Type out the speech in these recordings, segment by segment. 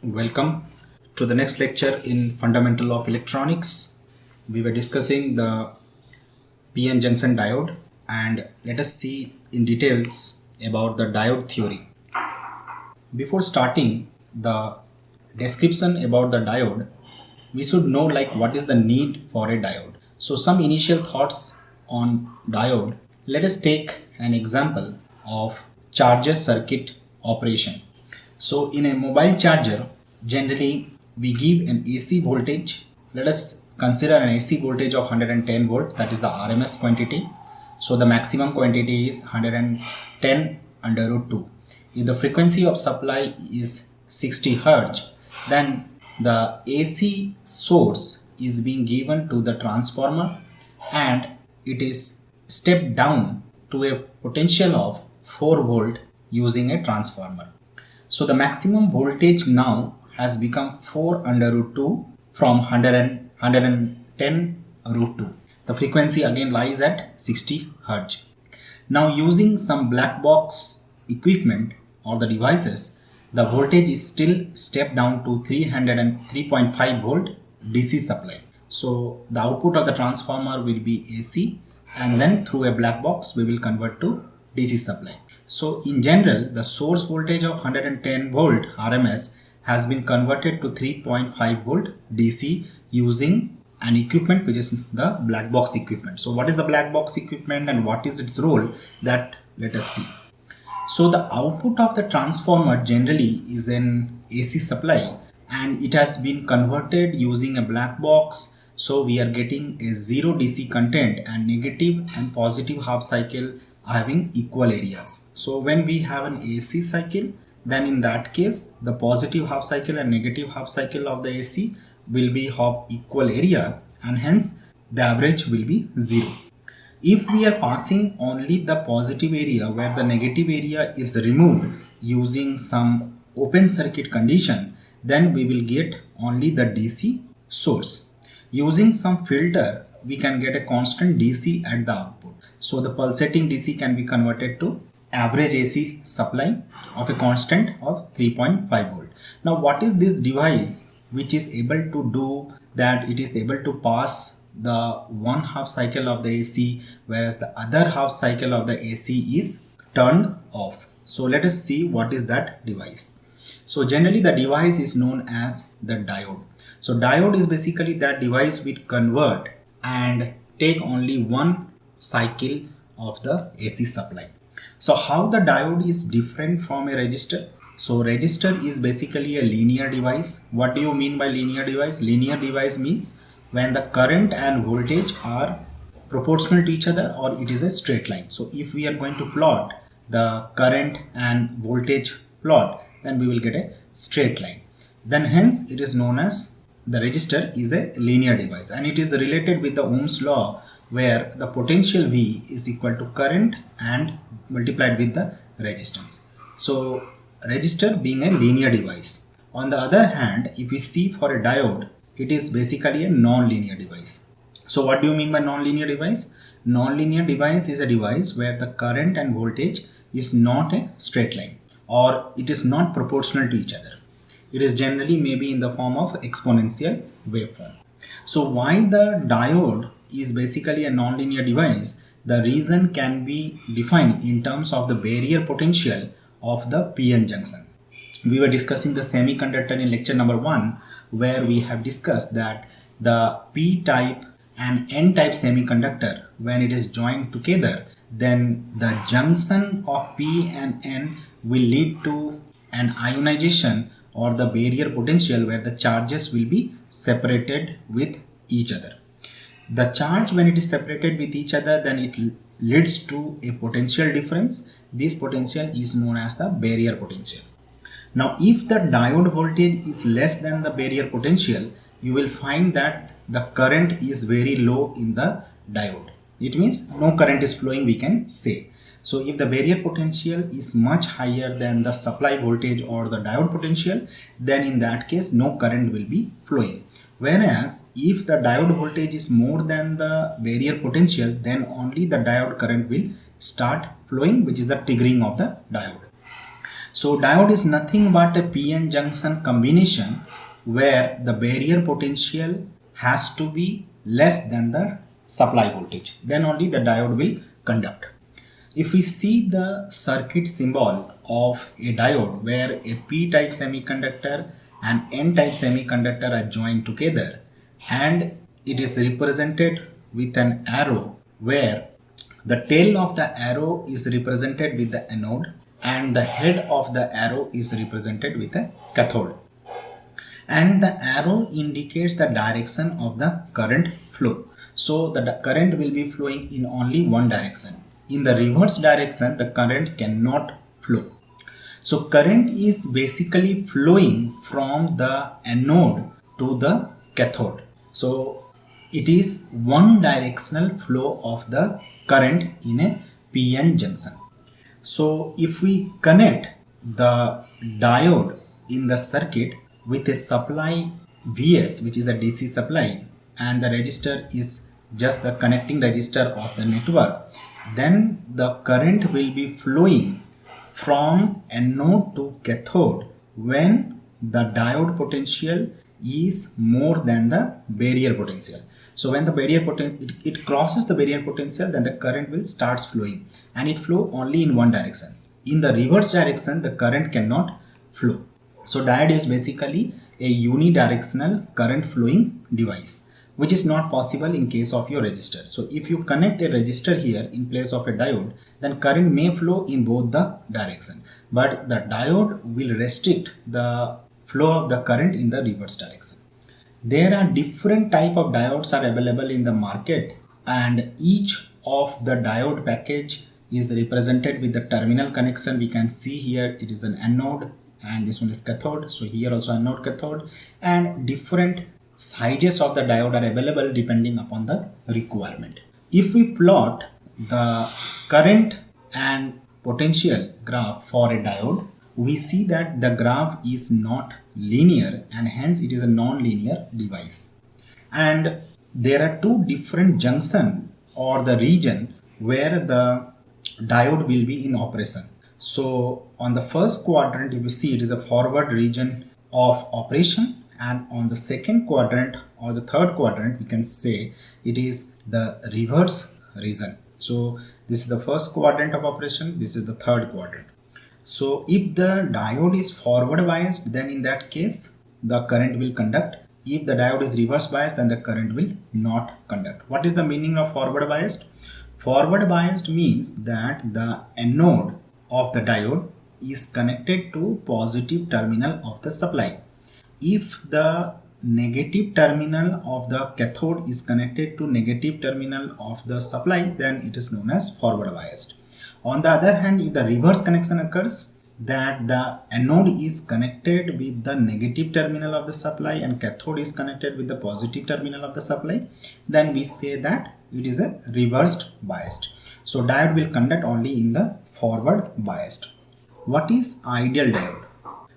Welcome to the next lecture in Fundamental of Electronics. We were discussing the PN junction diode, and let us see in details about the diode theory. Before starting the description about the diode, we should know what is the need for a diode. So some initial thoughts on diode. Let us take an example of charger circuit operation. So in a mobile charger, generally we give an AC voltage. Let us consider an AC voltage of 110 volt, that is the RMS quantity. So the maximum quantity is 110 under root 2. If the frequency of supply is 60 Hz, then the AC source is being given to the transformer and it is stepped down to a potential of 4 volt using a transformer. So the maximum voltage now has become 4 under root 2 from 110 root 2. The frequency again lies at 60 Hz. Now using some black box equipment or the devices, the voltage is still stepped down to 303.5 volt DC supply. So the output of the transformer will be AC, and then through a black box we will convert to DC supply. So in general, the source voltage of 110 volt RMS has been converted to 3.5 volt DC using an equipment which is the black box equipment. So what is the black box equipment and what is its role? That let us see. So the output of the transformer generally is an AC supply and it has been converted using a black box. So we are getting a 0 DC content and negative and positive half cycle having equal areas. So when we have an AC cycle, then in that case the positive half cycle and negative half cycle of the AC will be of equal area, and hence the average will be 0. If we are passing only the positive area where the negative area is removed using some open circuit condition, then we will get only the DC source. Using some filter, we can get a constant DC at the output. So the pulsating DC can be converted to average AC supply of a constant of 3.5 volt. Now what is this device which is able to do that? It is able to pass the one half cycle of the AC whereas the other half cycle of the AC is turned off. So let us see what is that device. So generally the device is known as the diode. So diode is basically that device which convert and take only one cycle of the AC supply. So how the diode is different from a resistor? So resistor is basically a linear device. What do you mean by linear device? Linear device means when the current and voltage are proportional to each other or it is a straight line. So if we are going to plot the current and voltage plot, then we will get a straight line. Then hence it is known as the resistor is a linear device, and it is related with the Ohm's law where the potential V is equal to current and multiplied with the resistance. So resistor being a linear device. On the other hand, if we see for a diode, it is basically a non-linear device. So what do you mean by non-linear device? Non-linear device is a device where the current and voltage is not a straight line or it is not proportional to each other. It is generally maybe in the form of exponential waveform. So why the diode is basically a non-linear device? The reason can be defined in terms of the barrier potential of the PN junction. We were discussing the semiconductor in lecture number 1 where we have discussed that the P-type and N-type semiconductor, when it is joined together, then the junction of P and N will lead to an ionization or the barrier potential where the charges will be separated with each other. The charge, when it is separated with each other, then it leads to a potential difference. This potential is known as the barrier potential. Now if the diode voltage is less than the barrier potential, you will find that the current is very low in the diode. It means no current is flowing, we can say. So if the barrier potential is much higher than the supply voltage or the diode potential, then in that case no current will be flowing. Whereas if the diode voltage is more than the barrier potential, then only the diode current will start flowing, which is the triggering of the diode. So diode is nothing but a PN junction combination where the barrier potential has to be less than the supply voltage. Then only the diode will conduct. If we see the circuit symbol of a diode where a p-type semiconductor and n-type semiconductor are joined together, and it is represented with an arrow where the tail of the arrow is represented with the anode and the head of the arrow is represented with a cathode, and the arrow indicates the direction of the current flow. So the current will be flowing in only one direction. In the reverse direction, the current cannot flow. So current is basically flowing from the anode to the cathode. So it is one directional flow of the current in a PN junction. So if we connect the diode in the circuit with a supply Vs, which is a DC supply, and the resistor is just the connecting resistor of the network, then the current will be flowing from anode to cathode when the diode potential is more than the barrier potential. So when the barrier potential it crosses the barrier potential, then the current will start flowing, and it flow only in one direction. In the reverse direction, the current cannot flow. So diode is basically a unidirectional current flowing device, which is not possible in case of your resistor. So if you connect a resistor here in place of a diode, then current may flow in both the direction, but the diode will restrict the flow of the current in the reverse direction. There are different type of diodes are available in the market, and each of the diode package is represented with the terminal connection. We can see here it is an anode and this one is cathode. So here also anode, cathode, and different sizes of the diode are available depending upon the requirement. If we plot the current and potential graph for a diode, we see that the graph is not linear and hence it is a non-linear device. And there are two different junction or the region where the diode will be in operation. So on the first quadrant, if you see, it is a forward region of operation, and on the second quadrant or the third quadrant, we can say it is the reverse region. So this is the first quadrant of operation, this is the third quadrant. So if the diode is forward biased, then in that case the current will conduct. If the diode is reverse biased, then the current will not conduct. What is the meaning of forward biased? Forward biased means that the anode of the diode is connected to positive terminal of the supply. If the negative terminal of the cathode is connected to negative terminal of the supply, then it is known as forward biased. On the other hand, if the reverse connection occurs, that the anode is connected with the negative terminal of the supply and cathode is connected with the positive terminal of the supply, then we say that it is a reversed biased. So diode will conduct only in the forward biased. What is ideal diode?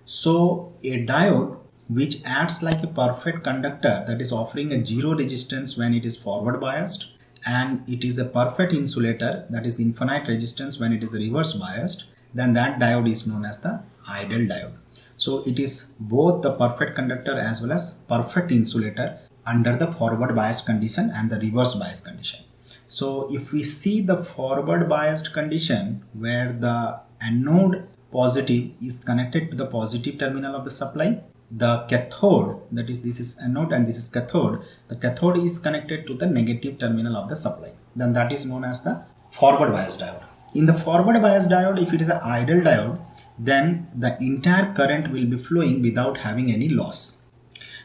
So a diode which acts like a perfect conductor, that is offering a zero resistance when it is forward biased, and it is a perfect insulator, that is infinite resistance when it is reverse biased, then that diode is known as the ideal diode. So it is both the perfect conductor as well as perfect insulator under the forward biased condition and the reverse biased condition. So if we see the forward biased condition where the anode positive is connected to the positive terminal of the supply, the cathode, that is this is anode and this is cathode, the cathode is connected to the negative terminal of the supply, then that is known as the forward biased diode. In the forward biased diode, if it is an ideal diode, then the entire current will be flowing without having any loss.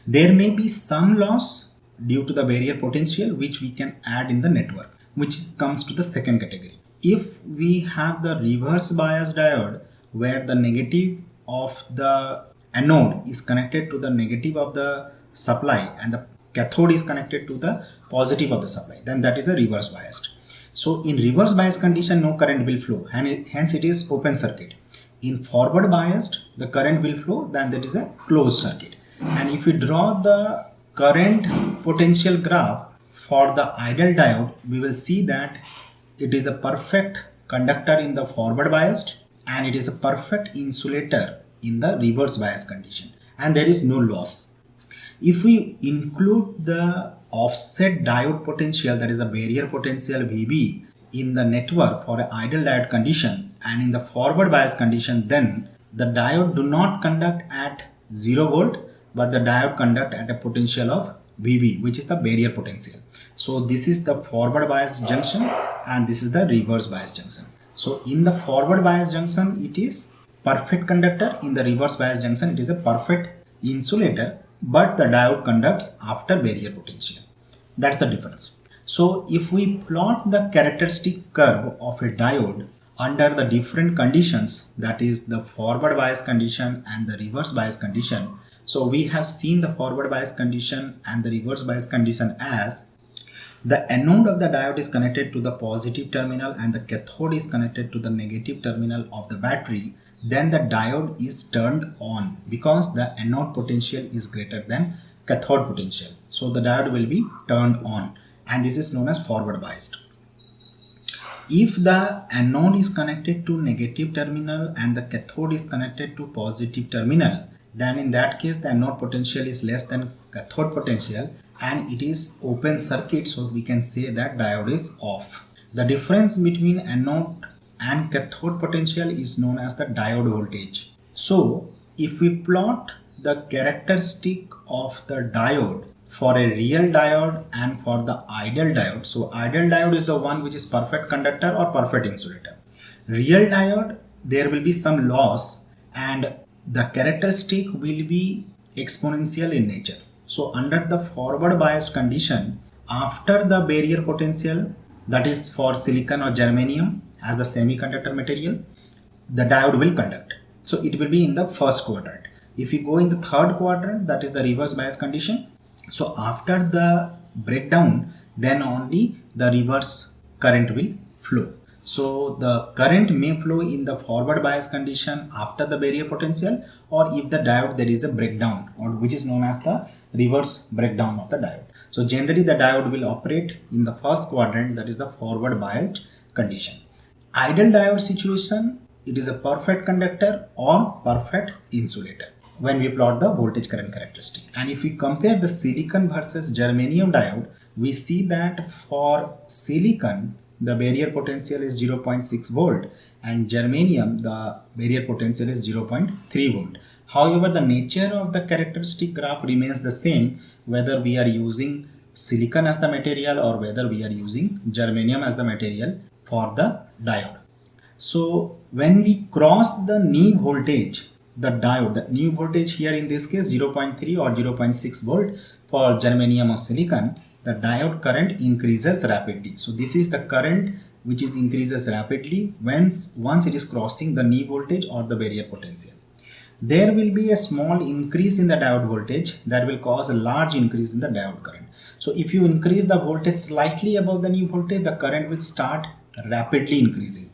There may be some loss due to the barrier potential which we can add in the network, which comes to the second category. If we have the reverse biased diode where the negative of the anode is connected to the negative of the supply and the cathode is connected to the positive of the supply, then that is a reverse biased. So in reverse bias condition, no current will flow and hence it is open circuit. In forward biased, the current will flow, then that is a closed circuit. And if we draw the current potential graph for the ideal diode, we will see that it is a perfect conductor in the forward biased and it is a perfect insulator in the reverse bias condition, and there is no loss. If we include the offset diode potential, that is the barrier potential VB, in the network for an ideal diode condition and in the forward bias condition, then the diode do not conduct at 0 volt, but the diode conduct at a potential of VB, which is the barrier potential. So this is the forward bias junction and this is the reverse bias junction. So in the forward bias junction it is perfect conductor, in the reverse bias junction it is a perfect insulator, but the diode conducts after barrier potential. That's the difference. So if we plot the characteristic curve of a diode under the different conditions, that is the forward bias condition and the reverse bias condition. So we have seen the forward bias condition and the reverse bias condition as the anode of the diode is connected to the positive terminal and the cathode is connected to the negative terminal of the battery. Then the diode is turned on because the anode potential is greater than cathode potential. So the diode will be turned on, and this is known as forward biased. If the anode is connected to negative terminal and the cathode is connected to positive terminal, then in that case the anode potential is less than cathode potential and it is open circuit, so we can say that diode is off. The difference between anode and cathode potential is known as the diode voltage. So if we plot the characteristic of the diode for a real diode and for the ideal diode, so ideal diode is the one which is perfect conductor or perfect insulator. Real diode, there will be some loss and the characteristic will be exponential in nature. So under the forward biased condition, after the barrier potential, that is for silicon or germanium as the semiconductor material, the diode will conduct. So it will be in the first quadrant. If you go in the third quadrant, that is the reverse bias condition. So after the breakdown, then only the reverse current will flow. So the current may flow in the forward bias condition after the barrier potential, or if the diode there is a breakdown, or which is known as the reverse breakdown of the diode. So generally the diode will operate in the first quadrant, that is the forward biased condition. Ideal diode situation, it is a perfect conductor or perfect insulator when we plot the voltage current characteristic. And if we compare the silicon versus germanium diode, we see that for silicon the barrier potential is 0.6 volt and germanium the barrier potential is 0.3 volt. However, the nature of the characteristic graph remains the same whether we are using silicon as the material or whether we are using germanium as the material for the diode. So when we cross the knee voltage, the diode, the knee voltage here in this case 0.3 or 0.6 volt for germanium or silicon, the diode current increases rapidly. So this is the current which is increases rapidly once it is crossing the knee voltage or the barrier potential. There will be a small increase in the diode voltage that will cause a large increase in the diode current. So if you increase the voltage slightly above the knee voltage, the current will start rapidly increasing.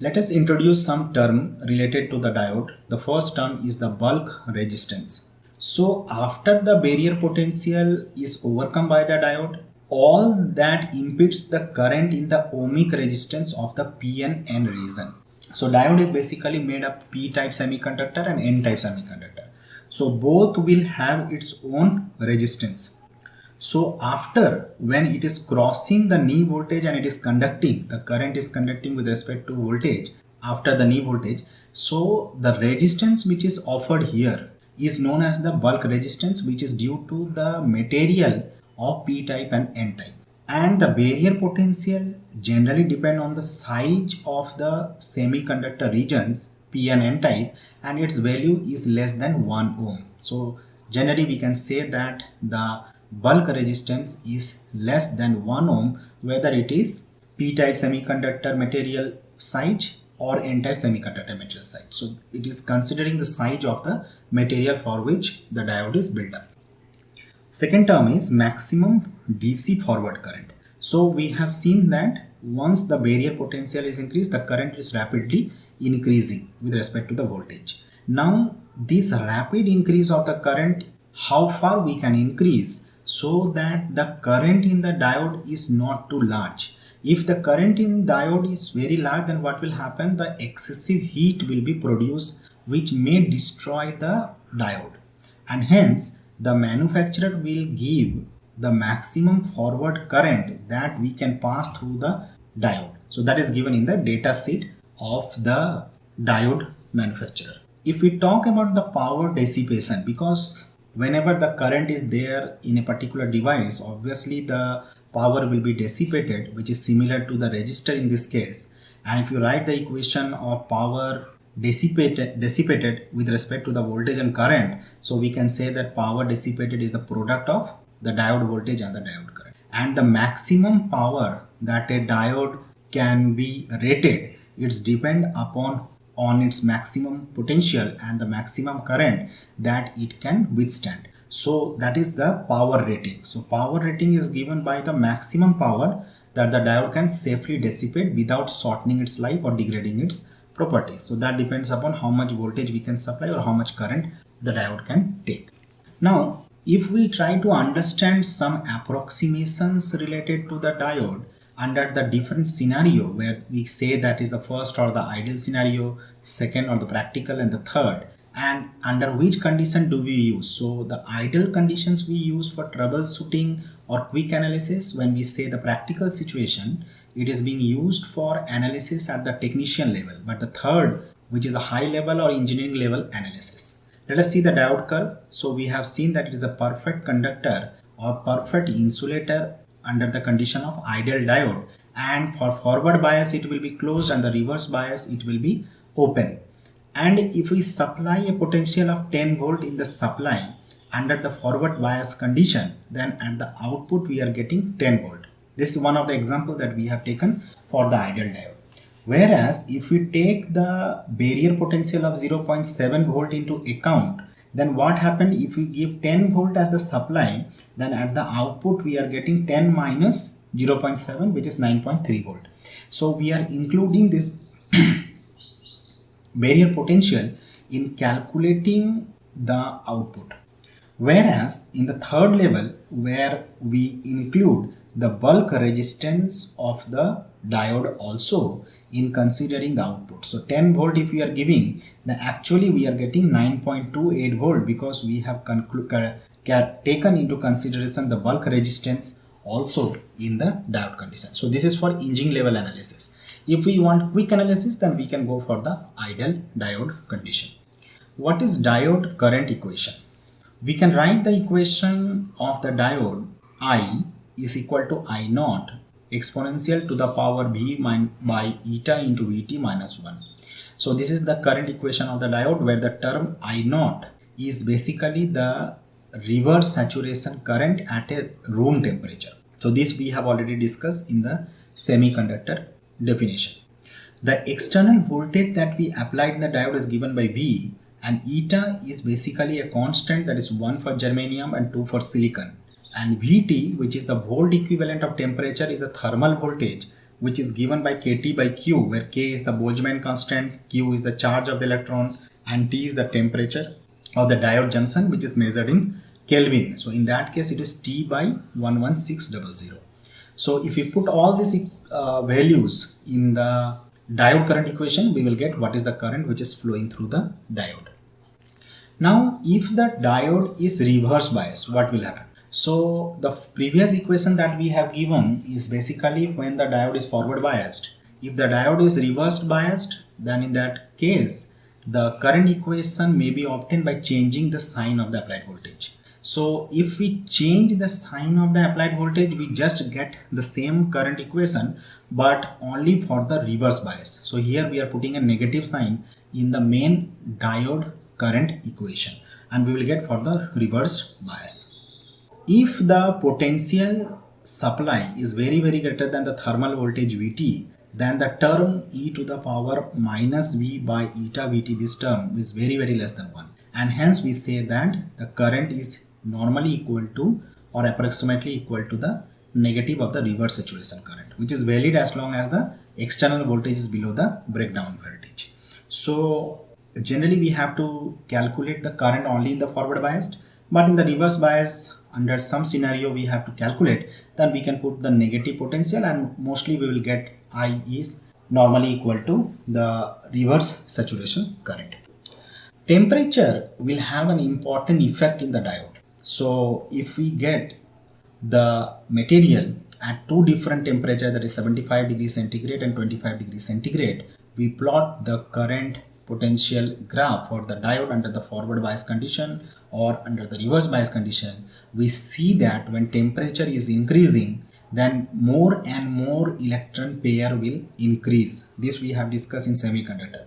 Let us introduce some term related to the diode. The first term is the bulk resistance. So after the barrier potential is overcome by the diode, all that impedes the current in the ohmic resistance of the P and N region. So diode is basically made of P-type semiconductor and N-type semiconductor. So both will have its own resistance. So after, when it is crossing the knee voltage and it is conducting, the current is conducting with respect to voltage after the knee voltage. So the resistance which is offered here is known as the bulk resistance, which is due to the material of P-type and N-type. And the barrier potential generally depend on the size of the semiconductor regions P and N-type, and its value is less than 1 ohm. So generally we can say that the bulk resistance is less than 1 ohm whether it is P-type semiconductor material size or N-type semiconductor material size. So it is considering the size of the material for which the diode is built up. Second term is maximum DC forward current. So we have seen that once the barrier potential is increased, the current is rapidly increasing with respect to the voltage. Now this rapid increase of the current, how far we can increase so that the current in the diode is not too large. If the current in diode is very large, then what will happen? The excessive heat will be produced which may destroy the diode, and hence the manufacturer will give the maximum forward current that we can pass through the diode. So that is given in the data sheet of the diode manufacturer. If we talk about the power dissipation, because whenever the current is there in a particular device, obviously the power will be dissipated, which is similar to the resistor in this case. And if you write the equation of power dissipated with respect to the voltage and current, so we can say that power dissipated is the product of the diode voltage and the diode current. And the maximum power that a diode can be rated, it's depend upon on its maximum potential and the maximum current that it can withstand. So that is the power rating. So power rating is given by the maximum power that the diode can safely dissipate without shortening its life or degrading its properties. So that depends upon how much voltage we can supply or how much current the diode can take. Now, if we try to understand some approximations related to the diode under the different scenario, where we say that is the first or the ideal scenario, second or the practical, and the third, and under which condition do we use. So the ideal conditions we use for troubleshooting or quick analysis. When we say the practical situation, it is being used for analysis at the technician level, but the third, which is a high level or engineering level analysis. Let us see the diode curve. So we have seen that it is a perfect conductor or perfect insulator under the condition of ideal diode, and for forward bias it will be closed and the reverse bias it will be open. And if we supply a potential of 10 volt in the supply under the forward bias condition, then at the output we are getting 10 volt. This is one of the examples that we have taken for the ideal diode. Whereas if we take the barrier potential of 0.7 volt into account, then what happens if we give 10 volt as the supply, then at the output we are getting 10 minus 0.7, which is 9.3 volt. So we are including this barrier potential in calculating the output. Whereas in the third level, where we include the bulk resistance of the diode also in considering the output. So 10 volt if we are giving, then actually we are getting 9.28 volt because we have taken into consideration the bulk resistance also in the diode condition. So this is for engine level analysis. If we want quick analysis, then we can go for the ideal diode condition. What is diode current equation? We can write the equation of the diode I is equal to I naught exponential to the power V by eta into Vt minus 1. So this is the current equation of the diode, where the term I naught is basically the reverse saturation current at a room temperature. So this we have already discussed in the semiconductor definition. The external voltage that we applied in the diode is given by V, and eta is basically a constant, that is 1 for germanium and 2 for silicon. And Vt, which is the volt equivalent of temperature, is the thermal voltage, which is given by Kt by Q, where K is the Boltzmann constant, Q is the charge of the electron, and T is the temperature of the diode junction, which is measured in Kelvin. So in that case, it is T by 11600. So if we put all these values in the diode current equation, we will get what is the current which is flowing through the diode. Now, if the diode is reverse biased, what will happen? So the previous equation that we have given is basically when the diode is forward biased. If the diode is reverse biased, then in that case, the current equation may be obtained by changing the sign of the applied voltage. So if we change the sign of the applied voltage, we just get the same current equation, but only for the reverse bias. So here we are putting a negative sign in the main diode current equation, and we will get for the reverse bias. If the potential supply is very greater than the thermal voltage Vt, then the term e to the power minus V by eta Vt, this term is very less than 1, and hence we say that the current is normally equal to or approximately equal to the negative of the reverse saturation current, which is valid as long as the external voltage is below the breakdown voltage. So generally we have to calculate the current only in the forward biased, but in the reverse bias under some scenario we have to calculate, then we can put the negative potential, and mostly we will get I is normally equal to the reverse saturation current. Temperature will have an important effect in the diode. So if we get the material at two different temperatures, that is 75 degrees centigrade and 25 degrees centigrade, we plot the current potential graph for the diode under the forward bias condition or under the reverse bias condition. We see that when temperature is increasing, then more and more electron pair will increase. This we have discussed in semiconductor,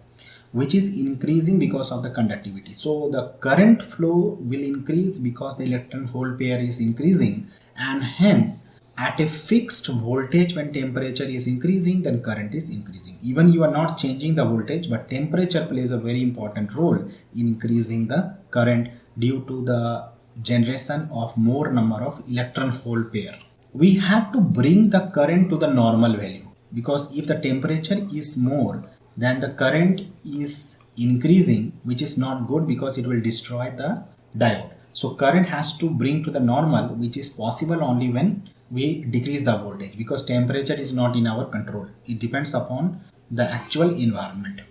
which is increasing because of the conductivity. So the current flow will increase because the electron hole pair is increasing, and hence at a fixed voltage when temperature is increasing, then current is increasing. Even you are not changing the voltage, but temperature plays a very important role in increasing the current due to the generation of more number of electron hole pair. We have to bring the current to the normal value, because if the temperature is more, then the current is increasing, which is not good because it will destroy the diode. So current has to bring to the normal, which is possible only when we decrease the voltage, because temperature is not in our control. It depends upon the actual environment.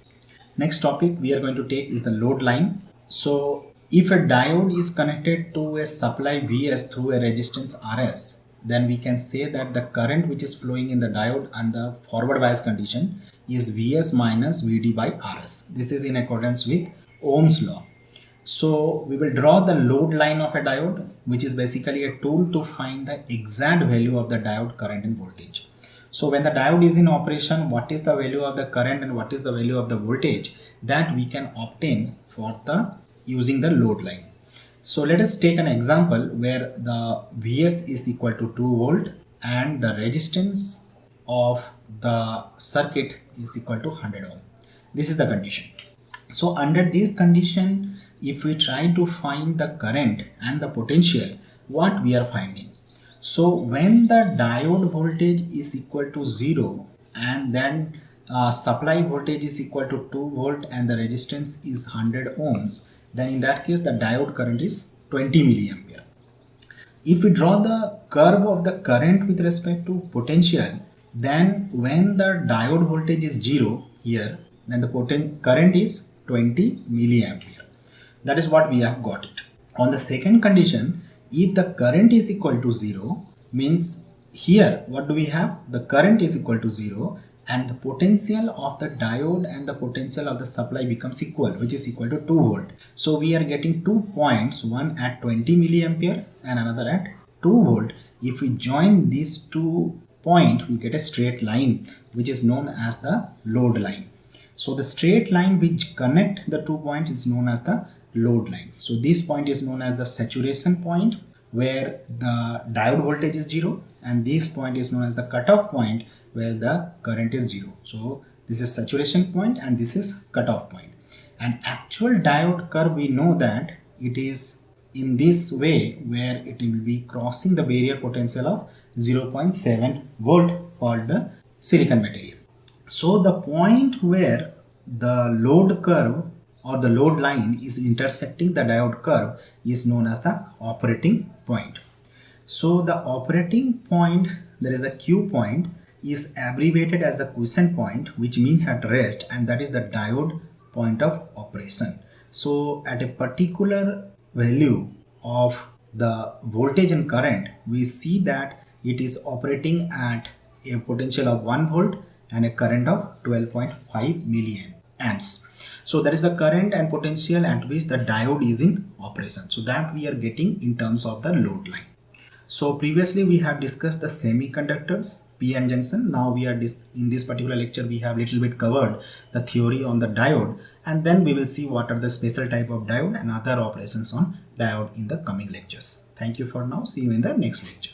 Next topic we are going to take is the load line. So if a diode is connected to a supply Vs through a resistance Rs, then we can say that the current which is flowing in the diode under forward bias condition is Vs minus Vd by Rs. This is in accordance with Ohm's law. So we will draw the load line of a diode, which is basically a tool to find the exact value of the diode current and voltage. So when the diode is in operation, what is the value of the current and what is the value of the voltage, that we can obtain for the using the load line. So let us take an example where the Vs is equal to 2 volt and the resistance of the circuit is equal to 100 ohm. This is the condition. So under this condition, if we try to find the current and the potential, what we are finding? So when the diode voltage is equal to 0 and then supply voltage is equal to 2 volt and the resistance is 100 ohms, then in that case the diode current is 20 milliampere. If we draw the curve of the current with respect to potential, then when the diode voltage is 0 here, then the current is 20 milliampere. That is what we have got it. On the second condition, if the current is equal to 0, means here what do we have? The current is equal to 0 and the potential of the diode and the potential of the supply becomes equal, which is equal to 2 volt. So we are getting 2 points, one at 20 milliampere and another at 2 volt. If we join these 2 points, we get a straight line, which is known as the load line. So the straight line which connect the 2 points is known as the load line. So this point is known as the saturation point, where the diode voltage is 0, and this point is known as the cutoff point, where the current is 0. So this is saturation point and this is cutoff point. An actual diode curve, we know that it is in this way, where it will be crossing the barrier potential of 0.7 volt for the silicon material. So the point where the load curve or the load line is intersecting the diode curve is known as the operating point. So the operating point, that is the Q point, is abbreviated as the quiescent point, which means at rest, and that is the diode point of operation. So at a particular value of the voltage and current, we see that it is operating at a potential of 1 volt and a current of 12.5 milliamps. So that is the current and potential at which the diode is in operation. So that we are getting in terms of the load line. So previously we have discussed the semiconductors, p-n junction. Now we are in this particular lecture we have little bit covered the theory on the diode, and then we will see what are the special type of diode and other operations on diode in the coming lectures. Thank you for now. See you in the next lecture.